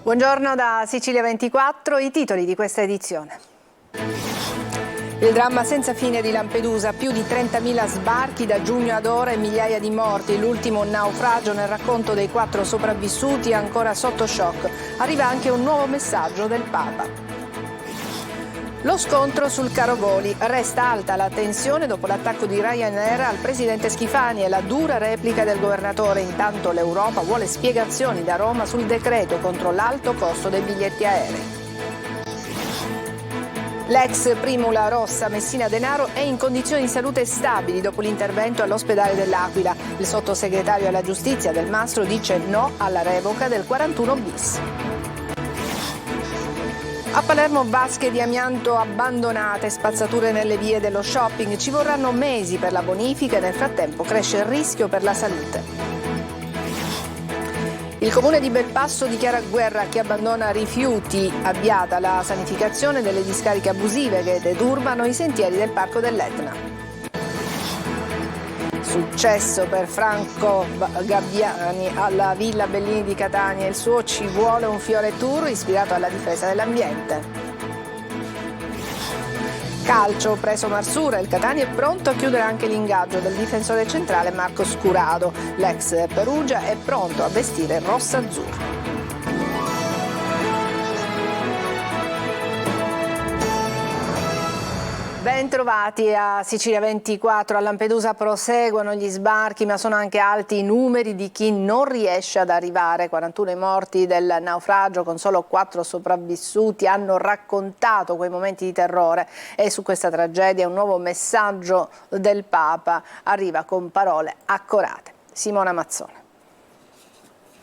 Buongiorno da Sicilia 24, i titoli di questa edizione. Il dramma senza fine di Lampedusa, più di 30.000 sbarchi da giugno ad ora e migliaia di morti. L'ultimo naufragio nel racconto dei 4 sopravvissuti ancora sotto shock. Arriva anche un nuovo messaggio del Papa. Lo scontro sul caro voli. Resta alta la tensione dopo l'attacco di Ryanair al presidente Schifani e la dura replica del governatore. Intanto l'Europa vuole spiegazioni da Roma sul decreto contro l'alto costo dei biglietti aerei. L'ex Primula Rossa Messina Denaro è in condizioni di salute stabili dopo l'intervento all'ospedale dell'Aquila. Il sottosegretario alla giustizia Del Mastro dice no alla revoca del 41 bis. A Palermo vasche di amianto abbandonate, spazzature nelle vie dello shopping. Ci vorranno mesi per la bonifica e nel frattempo cresce il rischio per la salute. Il comune di Belpasso dichiara guerra a chi abbandona rifiuti, avviata la sanificazione delle discariche abusive che deturbano i sentieri del Parco dell'Etna. Successo per Franco Gabbiani alla Villa Bellini di Catania, il suo Ci vuole un fiore tour ispirato alla difesa dell'ambiente. Calcio, preso Marsura, il Catania è pronto a chiudere anche l'ingaggio del difensore centrale Marco Scurado. L'ex Perugia è pronto a vestire rossa-azzurro. Ben trovati a Sicilia 24. A Lampedusa proseguono gli sbarchi, ma sono anche alti i numeri di chi non riesce ad arrivare. 41 i morti del naufragio, con solo 4 sopravvissuti, hanno raccontato quei momenti di terrore. E su questa tragedia un nuovo messaggio del Papa arriva con parole accorate. Simona Mazzone.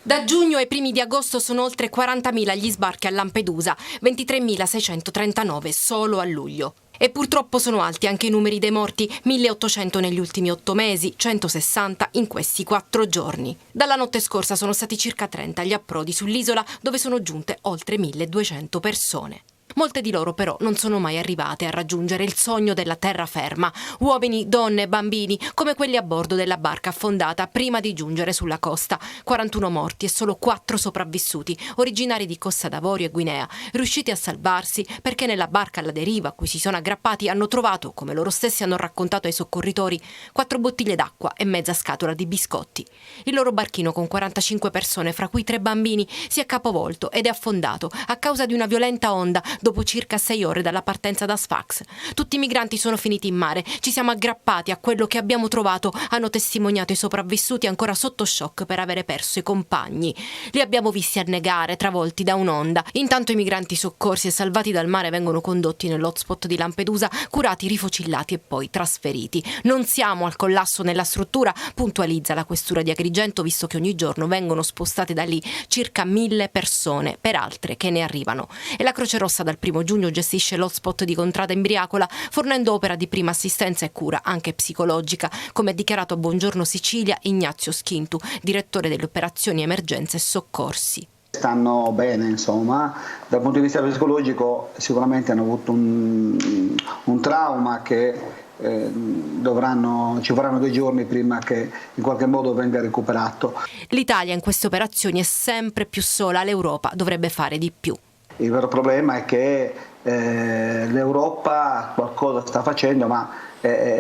Da giugno ai primi di agosto sono oltre 40.000 gli sbarchi a Lampedusa, 23.639 solo a luglio. E purtroppo sono alti anche i numeri dei morti, 1.800 negli ultimi 8 mesi, 160 in questi 4 giorni. Dalla notte scorsa sono stati circa 30 gli approdi sull'isola, dove sono giunte oltre 1.200 persone. Molte di loro però non sono mai arrivate a raggiungere il sogno della terraferma. Uomini, donne, bambini, come quelli a bordo della barca affondata prima di giungere sulla costa. 41 morti e solo 4 sopravvissuti, originari di Costa d'Avorio e Guinea, riusciti a salvarsi perché nella barca alla deriva a cui si sono aggrappati hanno trovato, come loro stessi hanno raccontato ai soccorritori, 4 bottiglie d'acqua e mezza scatola di biscotti. Il loro barchino con 45 persone, fra cui 3 bambini, si è capovolto ed è affondato a causa di una violenta onda dopo circa 6 ore dalla partenza da Sfax. Tutti i migranti sono finiti in mare, ci siamo aggrappati a quello che abbiamo trovato, hanno testimoniato i sopravvissuti ancora sotto shock per avere perso i compagni. Li abbiamo visti annegare, travolti da un'onda. Intanto i migranti soccorsi e salvati dal mare vengono condotti nell'hotspot di Lampedusa, curati, rifocillati e poi trasferiti. Non siamo al collasso nella struttura, puntualizza la questura di Agrigento, visto che ogni giorno vengono spostate da lì circa 1.000 persone per altre che ne arrivano. E la Croce Rossa dal 1 giugno gestisce l'hotspot di Contrada Imbriacola, fornendo opera di prima assistenza e cura anche psicologica, come ha dichiarato a Buongiorno Sicilia Ignazio Schintu, direttore delle operazioni emergenze e soccorsi. Stanno bene, insomma, dal punto di vista psicologico sicuramente hanno avuto un trauma che ci vorranno 2 giorni prima che in qualche modo venga recuperato. L'Italia in queste operazioni è sempre più sola, l'Europa dovrebbe fare di più. Il vero problema è che l'Europa qualcosa sta facendo, ma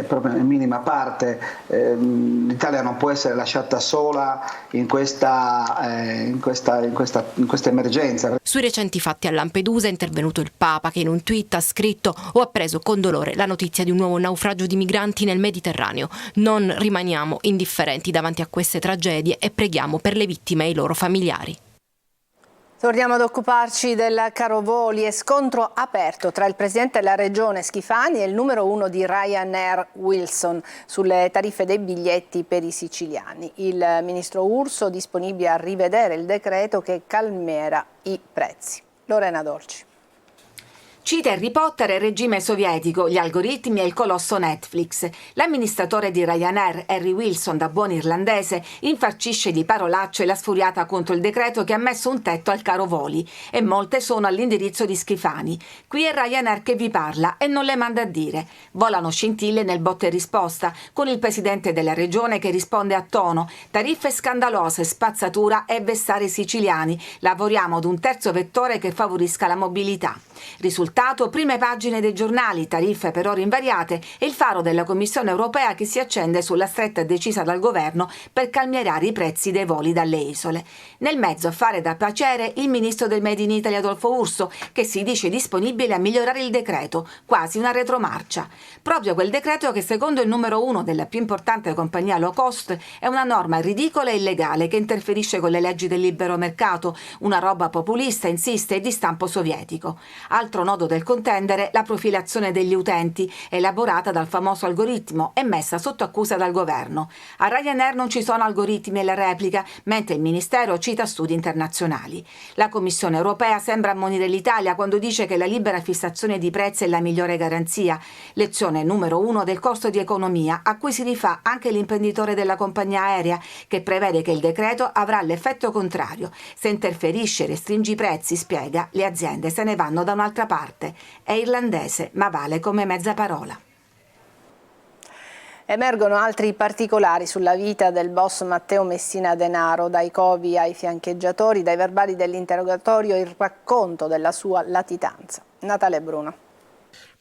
proprio in minima parte. L'Italia non può essere lasciata sola in questa emergenza. Sui recenti fatti a Lampedusa è intervenuto il Papa, che in un tweet ha scritto: ho appreso con dolore la notizia di un nuovo naufragio di migranti nel Mediterraneo. Non rimaniamo indifferenti davanti a queste tragedie e preghiamo per le vittime e i loro familiari. Torniamo ad occuparci del caro voli e scontro aperto tra il presidente della regione Schifani e il numero 1 di Ryanair Wilson sulle tariffe dei biglietti per i siciliani. Il ministro Urso disponibile a rivedere il decreto che calmerà i prezzi. Lorena Dolci. Cita Harry Potter e il regime sovietico, gli algoritmi e il colosso Netflix. L'amministratore di Ryanair, Harry Wilson, da buon irlandese, infarcisce di parolacce la sfuriata contro il decreto che ha messo un tetto al caro voli, e molte sono all'indirizzo di Schifani. Qui è Ryanair che vi parla e non le manda a dire. Volano scintille nel botta e risposta, con il presidente della regione che risponde a tono: tariffe scandalose, spazzatura e vessare i siciliani. Lavoriamo ad un terzo vettore che favorisca la mobilità. Risultato: prime pagine dei giornali, tariffe per ore invariate e il faro della Commissione europea che si accende sulla stretta decisa dal governo per calmierare i prezzi dei voli dalle isole. Nel mezzo, a fare da piacere, il ministro del Made in Italy Adolfo Urso, che si dice disponibile a migliorare il decreto, quasi una retromarcia. Proprio quel decreto che, secondo il numero 1 della più importante compagnia low cost, è una norma ridicola e illegale che interferisce con le leggi del libero mercato, una roba populista, insiste, e di stampo sovietico. Altro nodo del contendere, la profilazione degli utenti, elaborata dal famoso algoritmo e messa sotto accusa dal governo. A Ryanair non ci sono algoritmi e la replica, mentre il Ministero cita studi internazionali. La Commissione europea sembra ammonire l'Italia quando dice che la libera fissazione di prezzi è la migliore garanzia. Lezione numero 1 del costo di economia, a cui si rifà anche l'imprenditore della compagnia aerea, che prevede che il decreto avrà l'effetto contrario. Se interferisce e restringi i prezzi, spiega, le aziende se ne vanno da un'altra parte. È irlandese, ma vale come mezza parola. Emergono altri particolari sulla vita del boss Matteo Messina Denaro, dai covi ai fiancheggiatori, dai verbali dell'interrogatorio, il racconto della sua latitanza. Natale Bruno.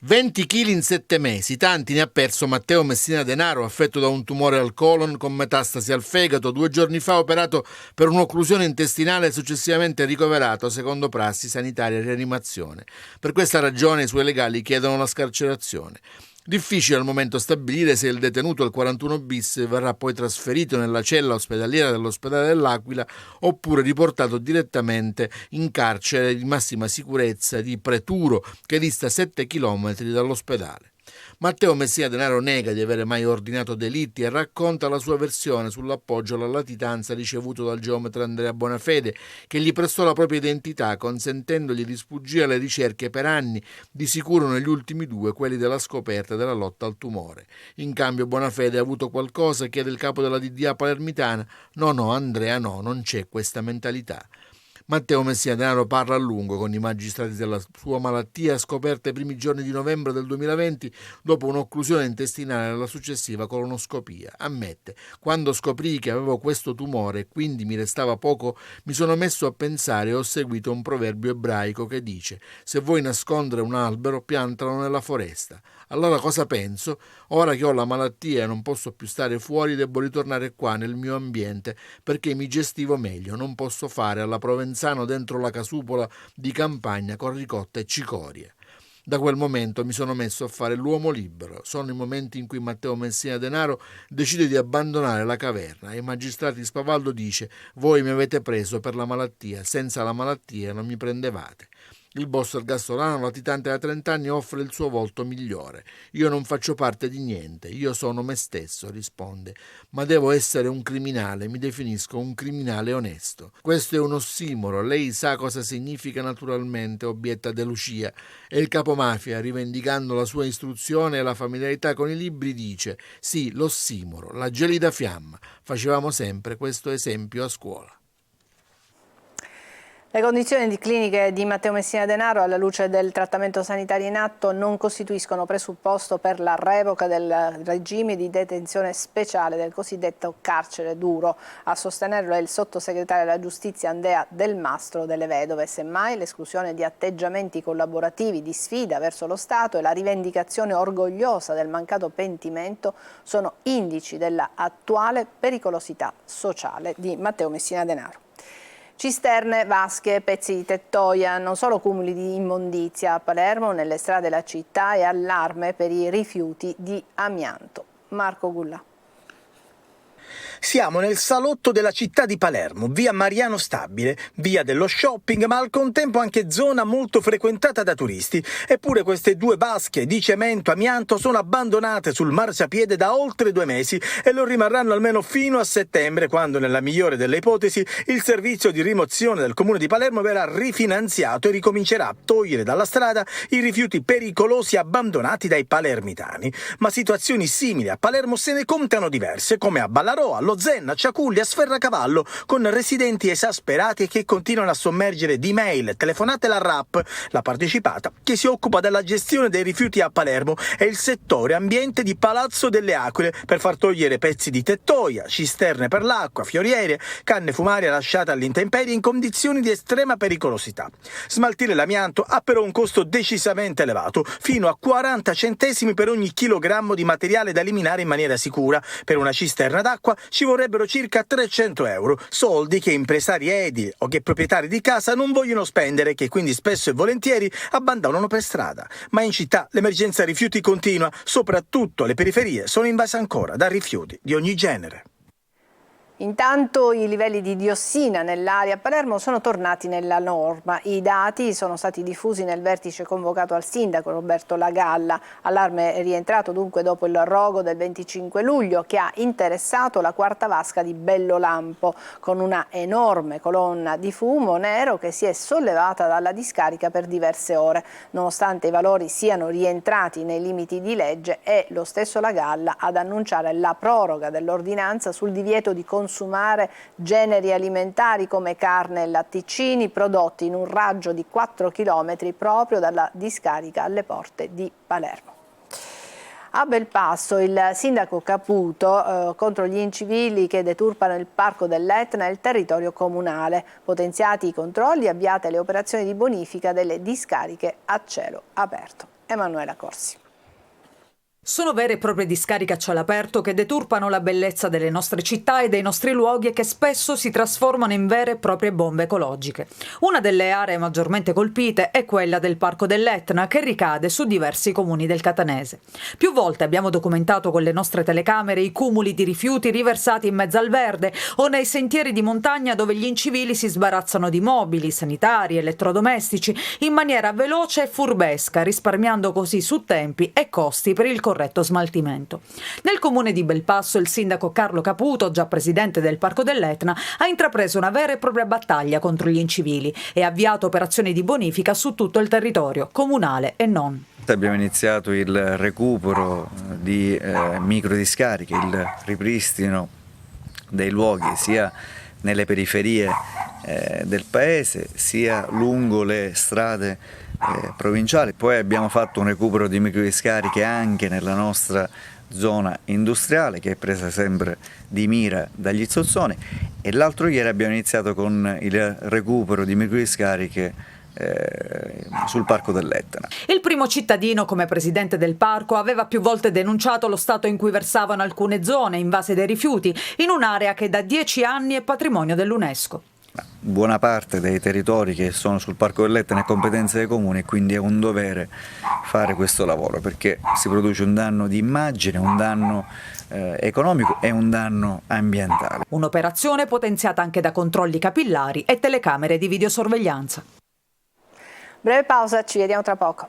20 kg in 7 mesi, tanti ne ha perso Matteo Messina Denaro, affetto da un tumore al colon con metastasi al fegato, 2 giorni fa operato per un'occlusione intestinale e successivamente ricoverato secondo prassi sanitaria e rianimazione. Per questa ragione i suoi legali chiedono la scarcerazione. Difficile al momento stabilire se il detenuto al 41 bis verrà poi trasferito nella cella ospedaliera dell'ospedale dell'Aquila oppure riportato direttamente in carcere di massima sicurezza di Preturo, che dista 7 chilometri dall'ospedale. Matteo Messina Denaro nega di avere mai ordinato delitti e racconta la sua versione sull'appoggio alla latitanza ricevuto dal geometra Andrea Bonafede, che gli prestò la propria identità consentendogli di sfuggire alle ricerche per anni, di sicuro negli ultimi 2 quelli della scoperta della lotta al tumore. In cambio Bonafede ha avuto qualcosa, chiede il capo della DDA palermitana. No Andrea, no, non c'è questa mentalità. Matteo Messina Denaro parla a lungo con i magistrati della sua malattia, scoperta i primi giorni di novembre del 2020 dopo un'occlusione intestinale e la successiva colonoscopia. Ammette: quando scoprii che avevo questo tumore e quindi mi restava poco, mi sono messo a pensare e ho seguito un proverbio ebraico che dice: se vuoi nascondere un albero, piantalo nella foresta. Allora cosa penso? Ora che ho la malattia e non posso più stare fuori, devo ritornare qua nel mio ambiente perché mi gestivo meglio, non posso fare alla Provenzano dentro la casupola di campagna con ricotta e cicorie. Da quel momento mi sono messo a fare l'uomo libero. Sono i momenti in cui Matteo Messina Denaro decide di abbandonare la caverna. Ai magistrati Spavaldo dice: voi mi avete preso per la malattia, senza la malattia non mi prendevate. Il boss ergastolano, latitante da 30 anni, offre il suo volto migliore. Io non faccio parte di niente, io sono me stesso, risponde. Ma devo essere un criminale, mi definisco un criminale onesto. Questo è un ossimoro, lei sa cosa significa naturalmente, obietta De Lucia. E il capomafia, rivendicando la sua istruzione e la familiarità con i libri, dice: sì, l'ossimoro, la gelida fiamma. Facevamo sempre questo esempio a scuola. Le condizioni cliniche di Matteo Messina Denaro, alla luce del trattamento sanitario in atto, non costituiscono presupposto per la revoca del regime di detenzione speciale del cosiddetto carcere duro. A sostenerlo è il sottosegretario della Giustizia Andrea Del Mastro delle Vedove. Semmai l'esclusione di atteggiamenti collaborativi di sfida verso lo Stato e la rivendicazione orgogliosa del mancato pentimento sono indici della attuale pericolosità sociale di Matteo Messina Denaro. Cisterne, vasche, pezzi di tettoia, non solo cumuli di immondizia a Palermo, nelle strade della città, e allarme per i rifiuti di amianto. Marco Gulla. Siamo nel salotto della città di Palermo, via Mariano Stabile, via dello shopping, ma al contempo anche zona molto frequentata da turisti. Eppure queste due vasche di cemento amianto sono abbandonate sul marciapiede da oltre 2 mesi e lo rimarranno almeno fino a settembre, quando nella migliore delle ipotesi il servizio di rimozione del Comune di Palermo verrà rifinanziato e ricomincerà a togliere dalla strada i rifiuti pericolosi abbandonati dai palermitani. Ma situazioni simili a Palermo se ne contano diverse, come a Ballarò, a Lozenna, Ciaculli, a Sferracavallò, con residenti esasperati e che continuano a sommergere di mail, telefonate la RAP, la partecipata che si occupa della gestione dei rifiuti a Palermo, e il settore ambiente di Palazzo delle Aquile, per far togliere pezzi di tettoia, cisterne per l'acqua, fioriere, canne fumarie lasciate all'intemperie in condizioni di estrema pericolosità. Smaltire l'amianto ha però un costo decisamente elevato, fino a 40 centesimi per ogni chilogrammo di materiale da eliminare in maniera sicura. Per una cisterna d'acqua ci vorrebbero circa 300 euro, soldi che impresari edili o che proprietari di casa non vogliono spendere, che quindi spesso e volentieri abbandonano per strada. Ma in città l'emergenza rifiuti continua, soprattutto le periferie sono invase ancora da rifiuti di ogni genere. Intanto i livelli di diossina nell'aria a Palermo sono tornati nella norma. I dati sono stati diffusi nel vertice convocato al sindaco Roberto Lagalla. Allarme è rientrato dunque dopo il rogo del 25 luglio che ha interessato la quarta vasca di Bellolampo, con una enorme colonna di fumo nero che si è sollevata dalla discarica per diverse ore. Nonostante i valori siano rientrati nei limiti di legge, è lo stesso Lagalla ad annunciare la proroga dell'ordinanza sul divieto di consumare generi alimentari come carne e latticini prodotti in un raggio di 4 km proprio dalla discarica alle porte di Palermo. A Belpasso il sindaco Caputo contro gli incivili che deturpano il parco dell'Etna e il territorio comunale. Potenziati i controlli, avviate le operazioni di bonifica delle discariche a cielo aperto. Emanuela Corsi. Sono vere e proprie discariche a cielo aperto che deturpano la bellezza delle nostre città e dei nostri luoghi e che spesso si trasformano in vere e proprie bombe ecologiche. Una delle aree maggiormente colpite è quella del Parco dell'Etna, che ricade su diversi comuni del catanese. Più volte abbiamo documentato con le nostre telecamere i cumuli di rifiuti riversati in mezzo al verde o nei sentieri di montagna dove gli incivili si sbarazzano di mobili, sanitari, elettrodomestici in maniera veloce e furbesca, risparmiando così su tempi e costi per il corretto smaltimento. Nel comune di Belpasso il sindaco Carlo Caputo, già presidente del Parco dell'Etna, ha intrapreso una vera e propria battaglia contro gli incivili e ha avviato operazioni di bonifica su tutto il territorio, comunale e non. Abbiamo iniziato il recupero di microdiscariche, il ripristino dei luoghi sia nelle periferie del paese sia lungo le strade provinciali. Poi abbiamo fatto un recupero di microdiscariche anche nella nostra zona industriale, che è presa sempre di mira dagli zozzoni, e l'altro ieri abbiamo iniziato con il recupero di microdiscariche sul Parco dell'Etna. Il primo cittadino, come presidente del parco, aveva più volte denunciato lo stato in cui versavano alcune zone invase dai rifiuti in un'area che da 10 anni è patrimonio dell'UNESCO. Buona parte dei territori che sono sul Parco dell'Etna è competenza dei comuni, e quindi è un dovere fare questo lavoro, perché si produce un danno di immagine, un danno economico e un danno ambientale. Un'operazione potenziata anche da controlli capillari e telecamere di videosorveglianza. Breve pausa, ci vediamo tra poco.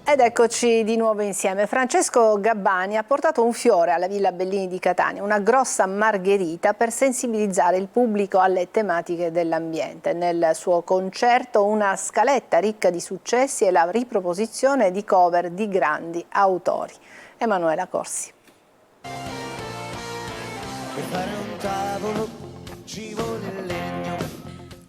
Ed eccoci di nuovo insieme. Francesco Gabbani ha portato un fiore alla Villa Bellini di Catania, una grossa margherita per sensibilizzare il pubblico alle tematiche dell'ambiente. Nel suo concerto una scaletta ricca di successi e la riproposizione di cover di grandi autori. Emanuela Corsi. Per fare un tavolo ci vuole il legno.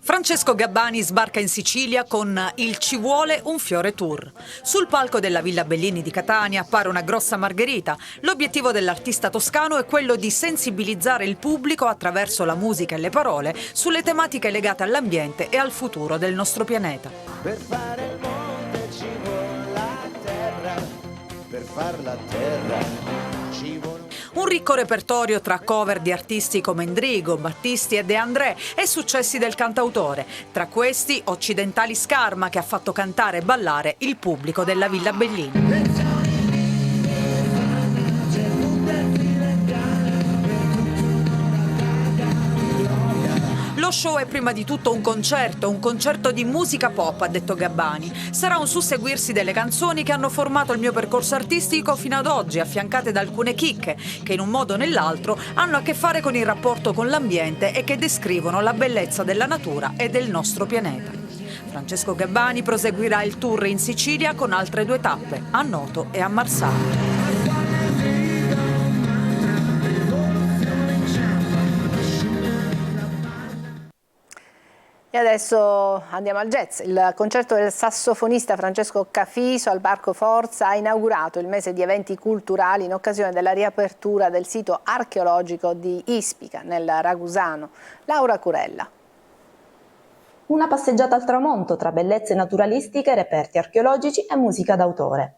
Francesco Gabbani sbarca in Sicilia con il Ci vuole un fiore tour. Sul palco della Villa Bellini di Catania appare una grossa margherita. L'obiettivo dell'artista toscano è quello di sensibilizzare il pubblico attraverso la musica e le parole sulle tematiche legate all'ambiente e al futuro del nostro pianeta. Per fare il mondo ci vuole la terra, per far la terra ci vuole. Un ricco repertorio tra cover di artisti come Endrigo, Battisti e De André e successi del cantautore. Tra questi Occidentali Scarma, che ha fatto cantare e ballare il pubblico della Villa Bellini. Lo show è prima di tutto un concerto di musica pop, ha detto Gabbani. Sarà un susseguirsi delle canzoni che hanno formato il mio percorso artistico fino ad oggi, affiancate da alcune chicche, che in un modo o nell'altro hanno a che fare con il rapporto con l'ambiente e che descrivono la bellezza della natura e del nostro pianeta. Francesco Gabbani proseguirà il tour in Sicilia con altre 2 tappe, a Noto e a Marsala. E adesso andiamo al jazz. Il concerto del sassofonista Francesco Cafiso al Parco Forza ha inaugurato il mese di eventi culturali in occasione della riapertura del sito archeologico di Ispica, nel Ragusano. Laura Curella. Una passeggiata al tramonto tra bellezze naturalistiche, reperti archeologici e musica d'autore.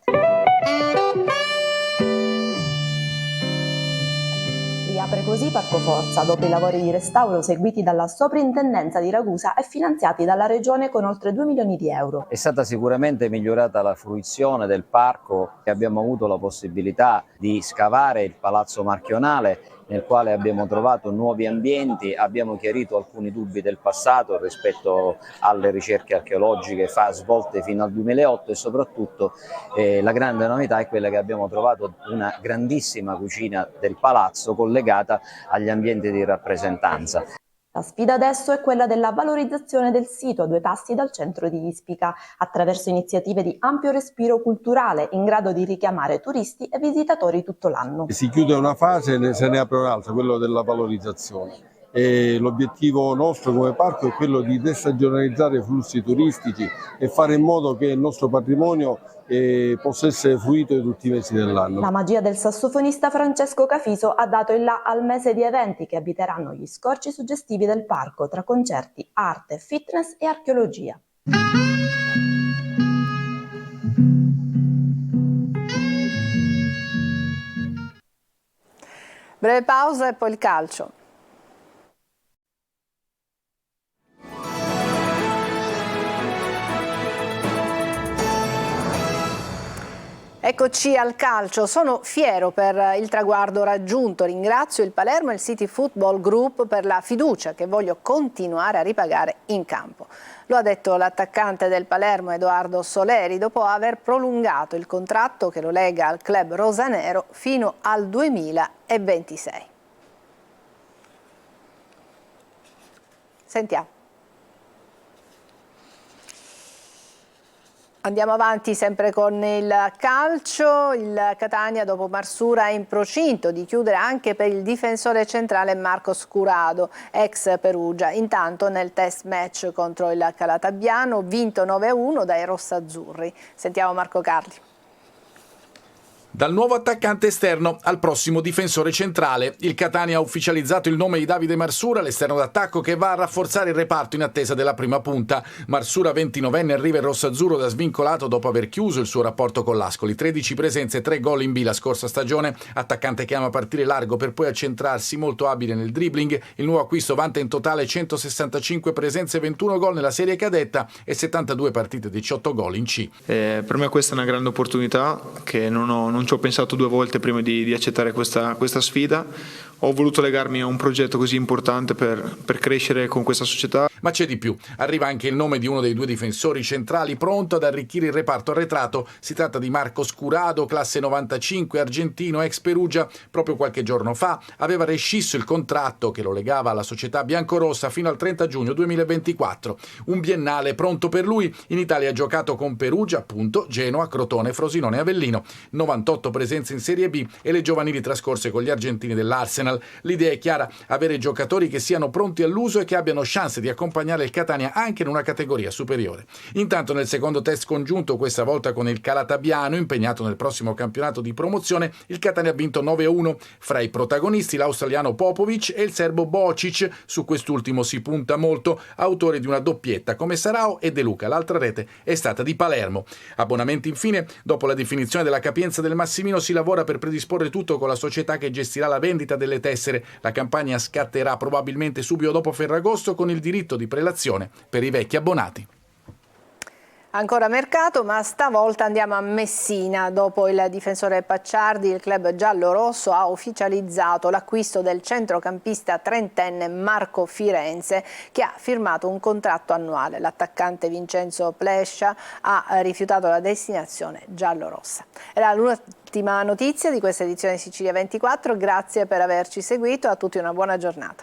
Riapre così Parco Forza, dopo i lavori di restauro seguiti dalla Soprintendenza di Ragusa e finanziati dalla Regione con oltre 2 milioni di euro. È stata sicuramente migliorata la fruizione del parco e abbiamo avuto la possibilità di scavare il Palazzo Marchionale, nel quale abbiamo trovato nuovi ambienti, abbiamo chiarito alcuni dubbi del passato rispetto alle ricerche archeologiche svolte fino al 2008 e soprattutto la grande novità è quella che abbiamo trovato una grandissima cucina del palazzo collegata agli ambienti di rappresentanza. La sfida adesso è quella della valorizzazione del sito a 2 passi dal centro di Ispica, attraverso iniziative di ampio respiro culturale in grado di richiamare turisti e visitatori tutto l'anno. Si chiude una fase e se ne apre un'altra, quello della valorizzazione. E l'obiettivo nostro come parco è quello di destagionalizzare i flussi turistici e fare in modo che il nostro patrimonio possa essere fruito di tutti i mesi dell'anno. La magia del sassofonista Francesco Cafiso ha dato il là al mese di eventi che abiteranno gli scorci suggestivi del parco, tra concerti, arte, fitness e archeologia. Breve pausa e poi il calcio. Eccoci al calcio, sono fiero per il traguardo raggiunto, ringrazio il Palermo e il City Football Group per la fiducia che voglio continuare a ripagare in campo. Lo ha detto l'attaccante del Palermo Edoardo Soleri dopo aver prolungato il contratto che lo lega al club rosanero fino al 2026. Sentiamo. Andiamo avanti sempre con il calcio. Il Catania dopo Marsura è in procinto di chiudere anche per il difensore centrale Marco Scurado, ex Perugia. Intanto nel test match contro il Calatabbiano vinto 9-1 dai rossazzurri. Sentiamo Marco Carli. Dal nuovo attaccante esterno al prossimo difensore centrale, il Catania ha ufficializzato il nome di Davide Marsura, l'esterno d'attacco che va a rafforzare il reparto in attesa della prima punta. Marsura, 29enne, arriva in rossazzurro da svincolato dopo aver chiuso il suo rapporto con l'Ascoli. 13 presenze, 3 gol in B la scorsa stagione. Attaccante che ama partire largo per poi accentrarsi, molto abile nel dribbling. Il nuovo acquisto vanta in totale 165 presenze, 21 gol nella serie cadetta e 72 partite, 18 gol in C. Per me questa è una grande opportunità che non ci ho pensato 2 volte prima di accettare questa sfida. Ho voluto legarmi a un progetto così importante per crescere con questa società. Ma c'è di più. Arriva anche il nome di uno dei 2 difensori centrali pronto ad arricchire il reparto arretrato. Si tratta di Marco Scurado, classe 95, argentino, ex Perugia. Proprio qualche giorno fa aveva rescisso il contratto che lo legava alla società biancorossa fino al 30 giugno 2024. Un biennale pronto per lui. In Italia ha giocato con Perugia, appunto, Genoa, Crotone, Frosinone e Avellino. 98 presenze in Serie B e le giovanili trascorse con gli argentini dell'Arsenal. Arsenal. L'idea è chiara: avere giocatori che siano pronti all'uso e che abbiano chance di accompagnare il Catania anche in una categoria superiore. Intanto nel secondo test congiunto, questa volta con il Calatabiano, impegnato nel prossimo campionato di promozione, il Catania ha vinto 9-1. Fra i protagonisti l'australiano Popovic e il serbo Bocic, su quest'ultimo si punta molto, autori di una doppietta come Sarao e De Luca. L'altra rete è stata di Palermo. Abbonamenti infine: dopo la definizione della capienza del Massimino si lavora per predisporre tutto con la società che gestirà la vendita delle tessere. La campagna scatterà probabilmente subito dopo Ferragosto con il diritto di prelazione per i vecchi abbonati. Ancora mercato, ma stavolta andiamo a Messina. Dopo il difensore Pacciardi, il club giallo-rosso ha ufficializzato l'acquisto del centrocampista trentenne Marco Firenze, che ha firmato un contratto annuale. L'attaccante Vincenzo Plescia ha rifiutato la destinazione giallo-rossa. Era l'ultima notizia di questa edizione di Sicilia 24. Grazie per averci seguito. A tutti una buona giornata.